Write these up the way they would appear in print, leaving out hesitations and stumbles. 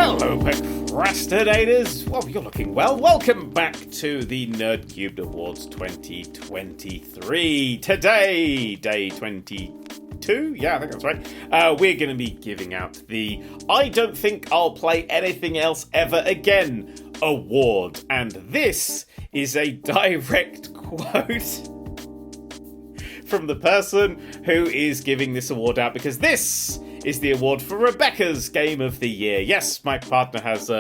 Hello, procrastinators! Well, you're looking well. Welcome back to the Nerd³ Awards 2023. Today, day 22? Yeah, I think that's right. We're going to be giving out the I Don't Think I'll Play Anything Else Ever Again award. And this is a direct quote from the person who is giving this award out, because this is the award for Rebecca's Game of the Year. Yes, my partner has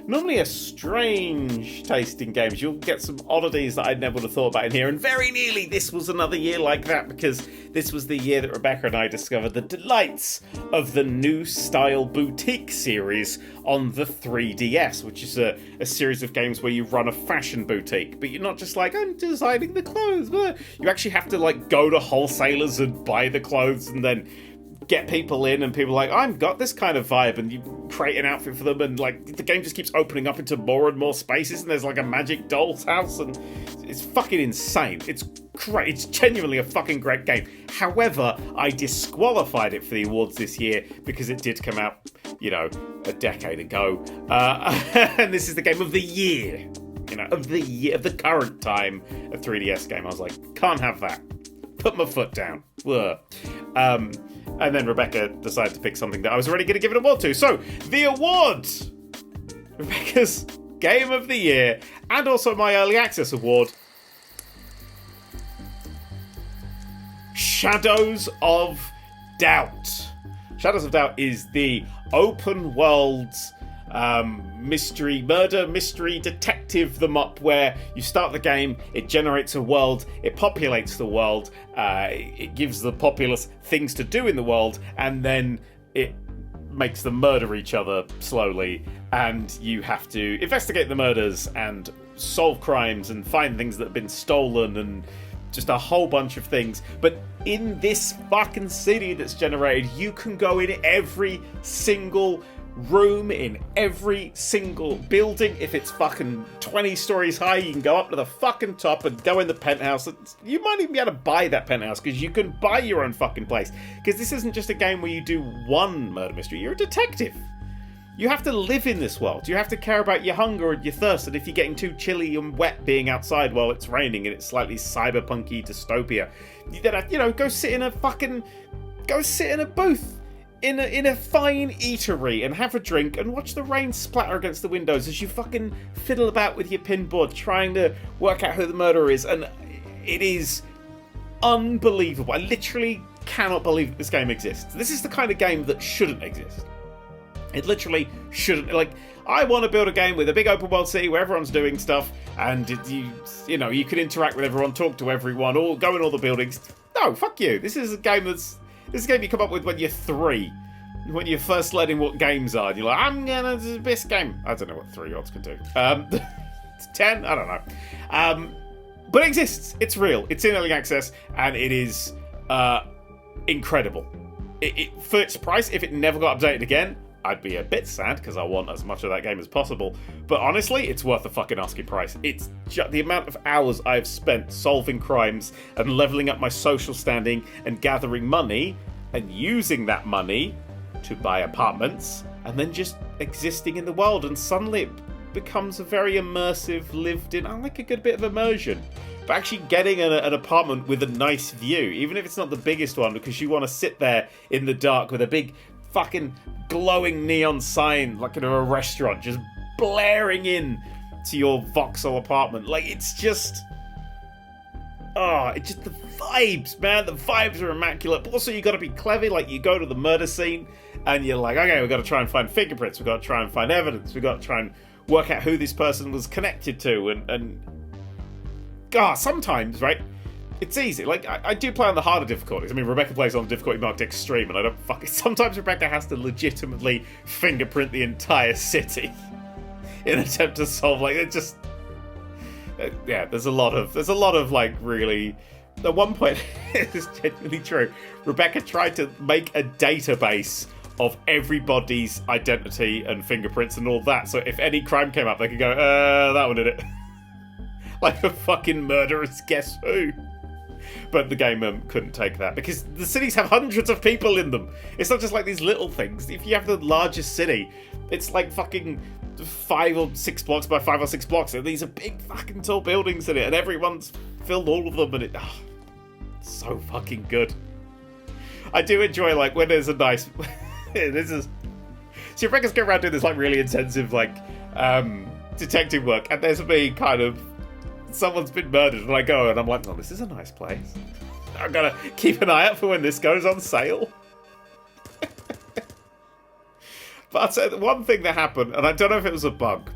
normally a strange taste in games. You'll get some oddities that I never would have thought about in here, and very nearly this was another year like that, because this was the year that Rebecca and I discovered the delights of the New Style Boutique series on the 3DS, which is a series of games where you run a fashion boutique, but you're not just like, I'm designing the clothes. You actually have to like go to wholesalers and buy the clothes and then get people in, and people are like, I've got this kind of vibe, and you create an outfit for them, and like the game just keeps opening up into more and more spaces, and there's like a magic doll's house, and it's fucking insane. It's great. It's genuinely a fucking great game. However, I disqualified it for the awards this year because it did come out, a decade ago, and this is the game of the year, of the current time, a 3DS game. I was like, can't have that. Put my foot down. And then Rebecca decided to pick something that I was already going to give an award to. So, the award! Rebecca's Game of the Year, and also my Early Access Award, Shadows of Doubt. Shadows of Doubt is the open world murder mystery detective them up, where you start the game, it generates a world, it populates the world, it gives the populace things to do in the world, and then it makes them murder each other slowly, and you have to investigate the murders and solve crimes and find things that have been stolen and just a whole bunch of things. But in this fucking city that's generated, you can go in every single room, in every single building. If it's fucking 20 stories high, you can go up to the fucking top and go in the penthouse. You might even be able to buy that penthouse, because you can buy your own fucking place. Because this isn't just a game where you do one murder mystery. You're a detective. You have to live in this world. You have to care about your hunger and your thirst, and if you're getting too chilly and wet being outside while it's raining and it's slightly cyberpunky dystopia, you then, go sit in a booth in a fine eatery and have a drink and watch the rain splatter against the windows as you fucking fiddle about with your pinboard trying to work out who the murderer is. And it is unbelievable. I literally cannot believe that this game exists. This is the kind of game that shouldn't exist. It literally shouldn't. Like, I want to build a game with a big open world city where everyone's doing stuff, and you can interact with everyone, talk to everyone, or go in all the buildings. No, fuck you. This is a game you come up with when you're 3. When you're first learning what games are. You're like, I'm gonna do this game. I don't know what 3-year-olds can do. 10? I don't know. But it exists. It's real. It's in early access, and it is incredible. For its price, if it never got updated again, I'd be a bit sad, because I want as much of that game as possible. But honestly, it's worth the fucking asking price. It's the amount of hours I've spent solving crimes and leveling up my social standing and gathering money and using that money to buy apartments and then just existing in the world. And suddenly it becomes a very immersive, lived-in... I like a good bit of immersion. But actually getting an apartment with a nice view, even if it's not the biggest one, because you want to sit there in the dark with a big fucking glowing neon sign like in a restaurant just blaring in to your voxel apartment. Like, it's just the vibes, man. The vibes are immaculate. But also, you got to be clever. Like, you go to the murder scene and you're like, okay, we've got to try and find fingerprints, we've got to try and find evidence, we've got to try and work out who this person was connected to, and sometimes, right, it's easy. Like, I do play on the harder difficulties. I mean, Rebecca plays on difficulty marked extreme, and I don't fucking... Sometimes Rebecca has to legitimately fingerprint the entire city in an attempt to solve, like, it just... yeah, there's a lot of, like, really... At one point, it's genuinely true, Rebecca tried to make a database of everybody's identity and fingerprints and all that, so if any crime came up, they could go, that one did it. Like a fucking murderous Guess Who. But the game couldn't take that because the cities have hundreds of people in them. It's not just like these little things. If you have the largest city, it's like fucking 5 or 6 blocks by 5 or 6 blocks, and these are big fucking tall buildings in it, and everyone's filled all of them, and it's so fucking good. I do enjoy like when there's a nice. So Rebecca's going around doing this like really intensive like detective work, and there's me kind of someone's been murdered, and I go and I'm like, oh, this is a nice place. I'm gonna keep an eye out for when this goes on sale. But I'd say the one thing that happened, and I don't know if it was a bug,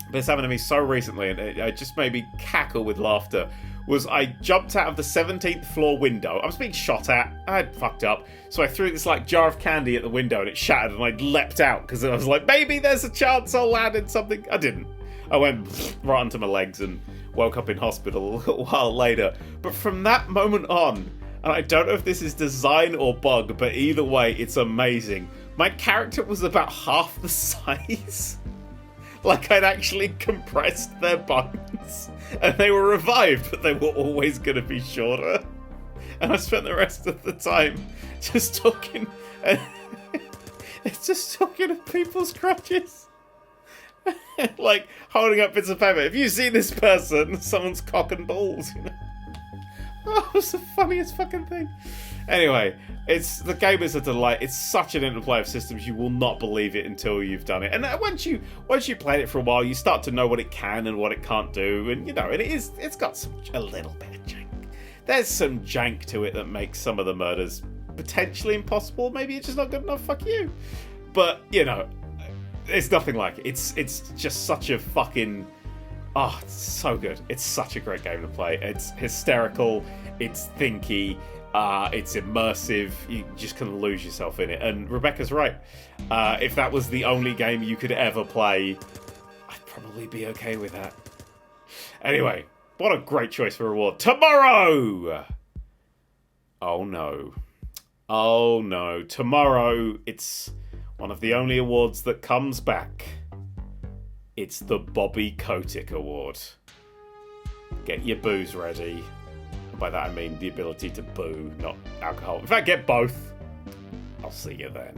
but it's happened to me so recently, and it just made me cackle with laughter, was I jumped out of the 17th floor window. I was being shot at. I had fucked up. So I threw this like jar of candy at the window, and it shattered, and I leapt out, because I was like, maybe there's a chance I'll land in something. I didn't. I went right onto my legs and woke up in hospital a little while later. But from that moment on, and I don't know if this is design or bug, but either way, it's amazing. My character was about half the size. Like I'd actually compressed their bones. And they were revived, but they were always going to be shorter. And I spent the rest of the time just talking... just talking to people's crotches. Like, holding up bits of paper. If you see this person, someone's cock and balls, you know? Oh, it was the funniest fucking thing. Anyway, the game is a delight. It's such an interplay of systems, you will not believe it until you've done it. And once you played it for a while, you start to know what it can and what it can't do. And you know, it's got a little bit of jank. There's some jank to it that makes some of the murders potentially impossible. Maybe it's just not good enough. Fuck you. But you know, it's nothing like it. It's just such a fucking. Oh, it's so good. It's such a great game to play. It's hysterical. It's thinky. It's immersive. You just can lose yourself in it. And Rebecca's right. If that was the only game you could ever play, I'd probably be okay with that. Anyway, what a great choice for a reward. Tomorrow! Oh no. Oh no. Tomorrow, it's one of the only awards that comes back. It's the Bobby Kotick Award. Get your booze ready. And by that I mean the ability to boo, not alcohol. In fact, get both. I'll see you then.